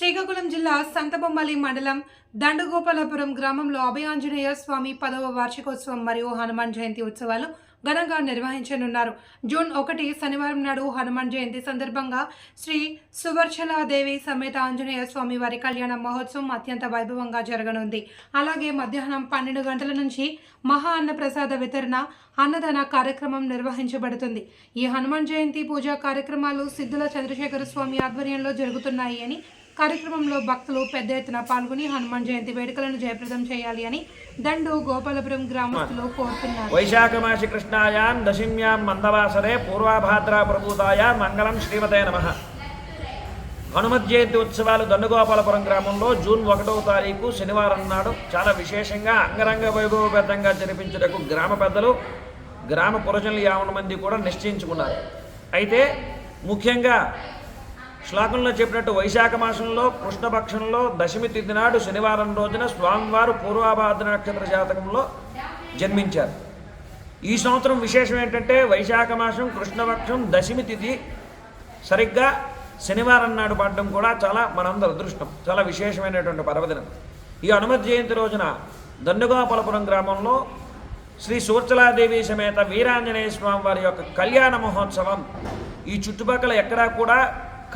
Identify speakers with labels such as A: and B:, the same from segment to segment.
A: శ్రీకాకుళం జిల్లా సంతబొమ్మలి మండలం దండగోపాలపురం గ్రామంలో అభయాంజనేయ స్వామి 10వ వార్షికోత్సవం మరియు హనుమాన్ జయంతి ఉత్సవాలు ఘనంగా నిర్వహించనున్నారు. జూన్ 1 శనివారం నాడు హనుమాన్ జయంతి సందర్భంగా శ్రీ సువర్చలాదేవి సమేత ఆంజనేయ స్వామి వారి కళ్యాణ మహోత్సవం అత్యంత వైభవంగా జరగనుంది. అలాగే మధ్యాహ్నం 12 గంటల నుంచి మహా అన్నప్రసాద వితరణ అన్నదాన కార్యక్రమం నిర్వహించబడుతుంది. ఈ హనుమాన్ జయంతి పూజా కార్యక్రమాలు సిద్ధుల చంద్రశేఖర స్వామి ఆధ్వర్యంలో జరుగుతున్నాయి అని, కార్యక్రమంలో భక్తులు పెద్ద ఎత్తున పాల్గొని హనుమాన్ జయంతి వేడుకలను జయప్రదం చేయాలి అని దండు గోపాలపురం గ్రామస్తులు కోరుతున్నారు.
B: వైశాఖ మాసి కృష్ణాయాం దశమ్యాం మందవాసరే పూర్వాభాద్రా ప్రభూతాయ మంగళం శ్రీమతే నమః. హనుమత్ జయంతి ఉత్సవాలు దండుగోపాలపురం గ్రామంలో జూన్ 1వ తారీఖు శనివారం నాడు చాలా విశేషంగా అంగరంగ వైభవపేతంగా జరిపించుటకు గ్రామ పెద్దలు, గ్రామ పురజనులు 50 మంది కూడా నిశ్చయించుకున్నారు. అయితే ముఖ్యంగా శ్లోకంలో చెప్పినట్టు వైశాఖ మాసంలో కృష్ణపక్షంలో దశమి తిథి నాడు శనివారం రోజున స్వామివారు పూర్వాభాద్ర నక్షత్ర జాతకంలో జన్మించారు. ఈ సంవత్సరం విశేషం ఏంటంటే వైశాఖ మాసం కృష్ణపక్షం దశమి తిథి సరిగ్గా శనివారం నాడు పడడం కూడా చాలా మనందరి అదృష్టం, చాలా విశేషమైనటువంటి పర్వదినం. ఈ హనుమత్ జయంతి రోజున దండుగోపాలపురం గ్రామంలో శ్రీ సువర్చలాదేవి సమేత వీరాంజనేయ స్వామి వారి యొక్క కళ్యాణ మహోత్సవం, ఈ చుట్టుపక్కల ఎక్కడా కూడా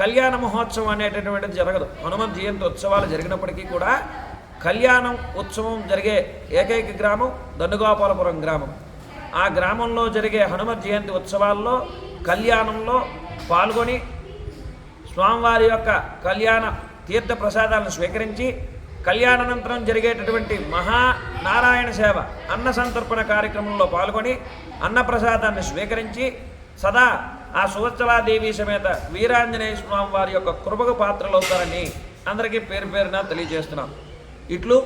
B: కళ్యాణ మహోత్సవం అనేటటువంటిది జరగదు. హనుమత్ జయంతి ఉత్సవాలు జరిగినప్పటికీ కూడా కళ్యాణం ఉత్సవం జరిగే ఏకైక గ్రామం దండుగోపాలపురం గ్రామం. ఆ గ్రామంలో జరిగే హనుమత్ జయంతి ఉత్సవాల్లో కళ్యాణంలో పాల్గొని స్వామివారి యొక్క కళ్యాణ తీర్థ ప్రసాదాలను స్వీకరించి కళ్యాణానంతరం జరిగేటటువంటి మహానారాయణ సేవ అన్న సంతర్పణ కార్యక్రమంలో పాల్గొని అన్నప్రసాదాన్ని స్వీకరించి సదా ఆ సువర్చలాదేవి సమేత వీరాంజనేయ స్వామి వారి యొక్క కృపకు పాత్రలు అవుతారని అందరికీ పేరు పేరున తెలియజేస్తున్నాం. ఇట్లు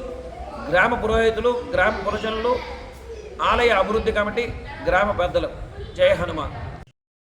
B: గ్రామ పురోహితులు, గ్రామ పురజనులు, ఆలయ అభివృద్ధి కమిటీ, గ్రామ పెద్దలు. జయ హనుమాన్.